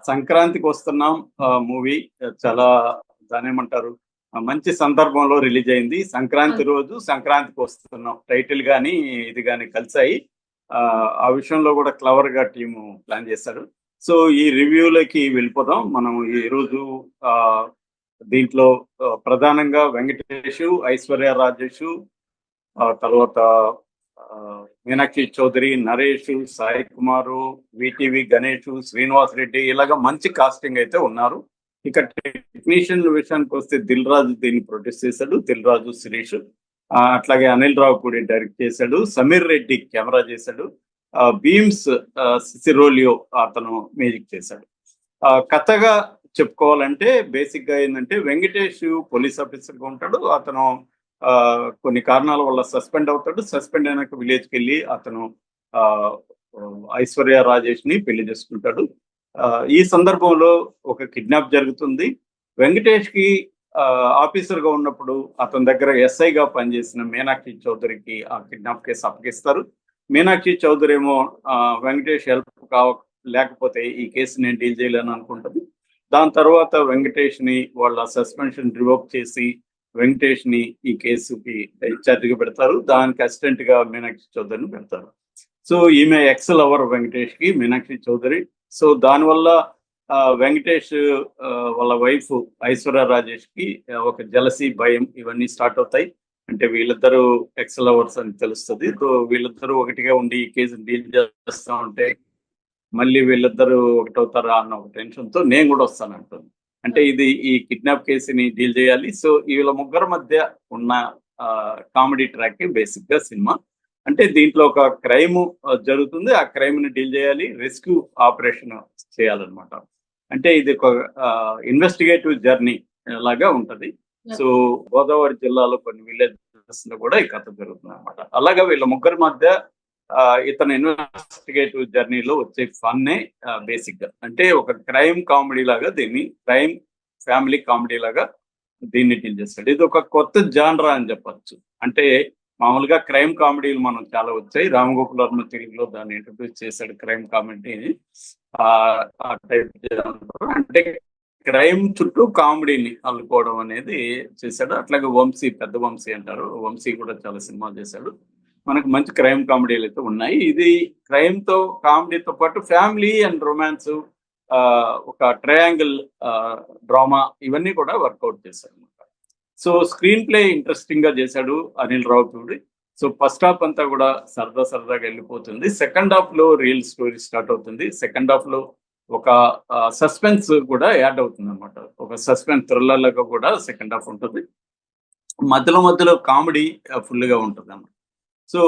సంక్రాంతికి వస్తున్నాం మూవీ చాలా దాన్నేమంటారు మంచి సందర్భంలో రిలీజ్ అయింది. సంక్రాంతి అవును. రోజు సంక్రాంతికి వస్తున్నాం. టైటిల్ గాని, ఇది గాని కలిసాయి. ఆ విషయంలో కూడా క్లవర్‌గా టీము ప్లాన్ చేశారు. సో, ఈ రివ్యూలకి వెళ్ళిపోదాం. మనం ఈరోజు ఆహ్, దీంట్లో ప్రధానంగా వెంకటేషు, ఐశ్వర్య రాజేషు, తర్వాత మీనాక్షి చౌదరి, నరేష్, సాయి కుమారు, విటివి గణేష్, శ్రీనివాస్ రెడ్డి ఇలాగ మంచి కాస్టింగ్ అయితే ఉన్నారు. ఇక టెక్నీషియన్ విషయానికి వస్తే దిల్ రాజు దీన్ని ప్రొడ్యూస్ చేశాడు. దిల్ రాజు, శిరీష్, అట్లాగే అనిల్ రావు కూడా డైరెక్ట్ చేశాడు. సమీర్ రెడ్డి కెమెరా చేశాడు. బీమ్స్ సిసిరోలియో అతను మ్యూజిక్ చేశాడు. కథగా చెప్పుకోవాలంటే బేసిక్ గా ఏంటంటే వెంకటేష్ పోలీస్ ఆఫీసర్ గా ఉంటాడు. అతను కొన్ని కారణాల వల్ల సస్పెండ్ అవుతాడు. సస్పెండ్ అయినాక విలేజ్కి వెళ్ళి అతను ఆ, ఐశ్వర్య రాజేష్ ని పెళ్లి చేసుకుంటాడు. ఈ సందర్భంలో ఒక కిడ్నాప్ జరుగుతుంది. వెంకటేష్ కి ఆఫీసర్ గా ఉన్నప్పుడు అతని దగ్గర ఎస్ఐగా పనిచేసిన మీనాక్షి చౌదరికి ఆ కిడ్నాప్ కేసు అప్పగిస్తారు. మీనాక్షి చౌదరి ఏమో వెంకటేష్ హెల్ప్ లేకపోతే ఈ కేసు నేను డీల్ చేయలేను అనుకుంటుంది. దాని తర్వాత వెంకటేష్ ని వాళ్ళ సస్పెన్షన్ రివోక్ చేసి వెంకటేష్ ని ఈ కేసుకి ఇన్ఛార్జ్ గా పెడతారు. దానికి అసిస్టెంట్ గా మీనాక్షి చౌదరిని పెడతారు. సో ఈమె ఎక్స్ లవర్ వెంకటేష్ కి మీనాక్షి చౌదరి. సో దానివల్ల వెంకటేష్ వాళ్ళ వైఫ్ ఐశ్వర్య రాజేష్ కి ఒక జలసి, భయం ఇవన్నీ స్టార్ట్ అవుతాయి. అంటే వీళ్ళిద్దరూ ఎక్స్ లవర్స్ అని తెలుస్తుంది. సో వీళ్ళిద్దరూ ఒకటిగా ఉండి ఈ కేసు డీల్ చేస్తా ఉంటే మళ్ళీ వీళ్ళిద్దరూ ఒకటవుతారా అన్న ఒక టెన్షన్ తో నేను కూడా వస్తానంటుంది. అంటే ఇది ఈ కిడ్నాప్ కేసుని డీల్ చేయాలి. సో వీళ్ళ ముగ్గురు మధ్య ఉన్న కామెడీ ట్రాక్ బేసిక్ గా సినిమా. అంటే దీంట్లో ఒక క్రైమ్ జరుగుతుంది. ఆ క్రైమ్ ని డీల్ చేయాలి, రెస్క్యూ ఆపరేషన్ చేయాలన్నమాట. అంటే ఇది ఒక ఇన్వెస్టిగేటివ్ జర్నీ లాగా ఉంటది. సో గోదావరి జిల్లాలో కొన్ని విలేజెస్ లో కూడా ఈ కథ జరుగుతుంది అనమాట. అలాగా వీళ్ళ ముగ్గురి మధ్య ఇతను ఇన్వెస్టిగేటివ్ జర్నీలో వచ్చే ఫన్నే బేసిక్ గా. అంటే ఒక క్రైమ్ కామెడీ లాగా దీన్ని, క్రైమ్ ఫ్యామిలీ కామెడీ లాగా దీన్ని డీల్ చేస్తాడు. ఇది ఒక కొత్త జాన్రా అని చెప్పచ్చు. అంటే మామూలుగా క్రైమ్ కామెడీలు మనం చాలా వచ్చాయి. రామ్ గోపాల్ వర్మ తెలుగులో దాన్ని ఇంట్రడ్యూస్ చేశాడు క్రైమ్ కామెడీని. ఆ టైప్ అంటే క్రైమ్ చుట్టూ కామెడీని అల్లుకోవడం అనేది చేశాడు. అట్లాగే వంశీ, పెద్ద వంశీ అంటారు, వంశీ కూడా చాలా సినిమాలు చేశాడు. మనకు మంచి క్రైమ్ కామెడీలు అయితే ఉన్నాయి. ఇది క్రైమ్ తో కామెడీతో పాటు ఫ్యామిలీ అండ్ రొమాన్స్, ఒక ట్రయాంగిల్ డ్రామా ఇవన్నీ కూడా వర్కౌట్ చేశారు అనమాట. సో స్క్రీన్ ప్లే ఇంట్రెస్టింగ్ గా చేశాడు Anil Ravipudi. So first half అంతా కూడా సరదాగా వెళ్ళిపోతుంది. సెకండ్ హాఫ్ లో రియల్ స్టోరీ స్టార్ట్ అవుతుంది. సెకండ్ హాఫ్ లో ఒక సస్పెన్స్ కూడా యాడ్ అవుతుంది అనమాట. ఒక సస్పెన్స్ థ్రిల్లర్ లాగా కూడా సెకండ్ హాఫ్ ఉంటుంది. మధ్యలో కామెడీ ఫుల్ గా ఉంటుంది అన్నమాట. సో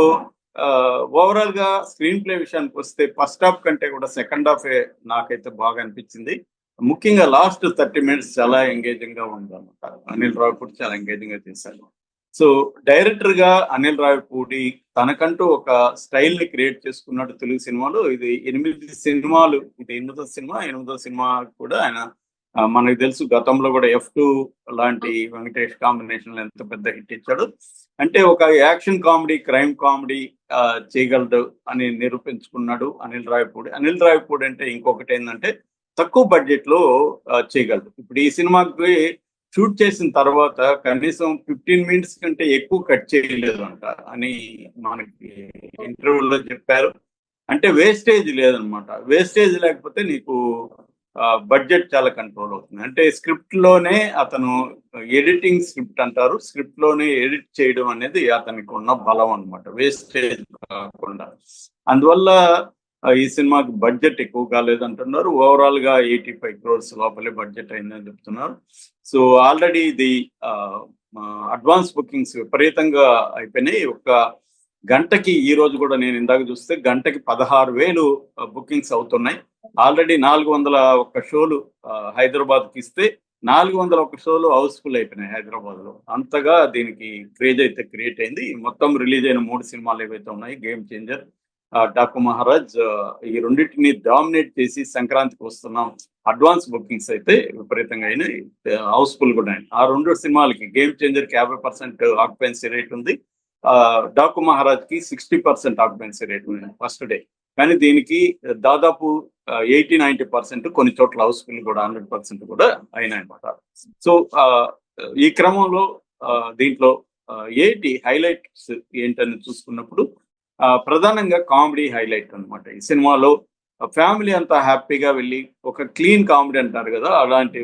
ఓవరాల్ గా స్క్రీన్ ప్లే విషయానికి వస్తే ఫస్ట్ హాఫ్ కంటే కూడా సెకండ్ హాఫ్ నాకైతే బాగా అనిపించింది. ముఖ్యంగా లాస్ట్ 30 minutes చాలా ఎంగేజింగ్ గా ఉంది అనమాట. అనిల్ రావిపూడి చాలా ఎంగేజింగ్ గా చేశాడు. సో డైరెక్టర్ గా అనిల్ రావిపూడి తనకంటూ ఒక స్టైల్ ని క్రియేట్ చేసుకున్నాడు తెలుగు సినిమాలో. ఇది 8 సినిమాలు, ఇది 8వ సినిమా కూడా ఆయన మనకు తెలుసు గతంలో కూడా F2 లాంటి వెంకటేష్ కాంబినేషన్ ఎంత పెద్ద హిట్ ఇచ్చాడు. అంటే ఒక యాక్షన్ కామెడీ, క్రైమ్ కామెడీ చేయగలడు అని నిరూపించుకున్నాడు అనిల్ రావిపూడి. అనిల్ రావిపూడి అంటే ఇంకొకటి ఏంటంటే తక్కువ బడ్జెట్ లో చేయగలడు. ఇప్పుడు ఈ సినిమాకి షూట్ చేసిన తర్వాత కనీసం 15 minutes కంటే ఎక్కువ కట్ చేయలేదు అంట అని మనకి ఇంటర్వ్యూలో చెప్పారు. అంటే వేస్టేజ్ లేదనమాట. వేస్టేజ్ లేకపోతే నీకు బడ్జెట్ చాలా కంట్రోల్ అవుతుంది. అంటే స్క్రిప్ట్ లోనే అతను ఎడిటింగ్ స్క్రిప్ట్ అంటారు, స్క్రిప్ట్ లోనే ఎడిట్ చేయడం అనేది అతనికి ఉన్న బలం అనమాట, వేస్టేజ్ కాకుండా. అందువల్ల ఈ సినిమాకి బడ్జెట్ ఎక్కువ కాలేదంటున్నారు. ఓవరాల్ గా 85 crores లోపలే బడ్జెట్ అయిందని చెప్తున్నారు. సో ఆల్రెడీ ఇది అడ్వాన్స్ బుకింగ్స్ విపరీతంగా అయిపోయినాయి. ఒక గంటకి, ఈ రోజు కూడా నేను ఇందాక చూస్తే గంటకి 16,000 బుకింగ్స్ అవుతున్నాయి. ఆల్రెడీ 401 షోలు హైదరాబాద్ కి ఇస్తే 401 షోలు హౌస్ఫుల్ అయిపోయినాయి హైదరాబాద్ లో. అంతగా దీనికి క్రేజ్ అయితే క్రియేట్ అయింది. మొత్తం రిలీజ్ అయిన 3 సినిమాలు ఏవైతే ఉన్నాయి, గేమ్ చేంజర్, డాకు మహారాజ్, ఈ రెండింటిని డామినేట్ చేసి సంక్రాంతికి వస్తున్నాం అడ్వాన్స్ బుకింగ్స్ అయితే విపరీతంగా అయినాయి, హౌస్ఫుల్ కూడా అయినాయి. ఆ 2 సినిమాలకి గేమ్ చేంజర్ కి 50% ఆక్యుపెన్సీ రేట్ ఉంది, డాకు మహారాజ్ కి 60% ఆక్యుపెన్సీ రేట్ ఉంది ఫస్ట్ డే. కానీ దీనికి దాదాపు 80-90% కొన్ని చోట్ల హౌస్ఫుల్ కూడా 100% కూడా అయినాయన్నమాట. సో ఈ క్రమంలో దీంట్లో ఏంటి హైలైట్స్ ఏంటని చూసుకున్నప్పుడు ప్రధానంగా కామెడీ హైలైట్ అన్నమాట. ఈ సినిమాలో ఫ్యామిలీ అంతా హ్యాపీగా వెళ్ళి ఒక క్లీన్ కామెడీ అంటారు కదా, అలాంటి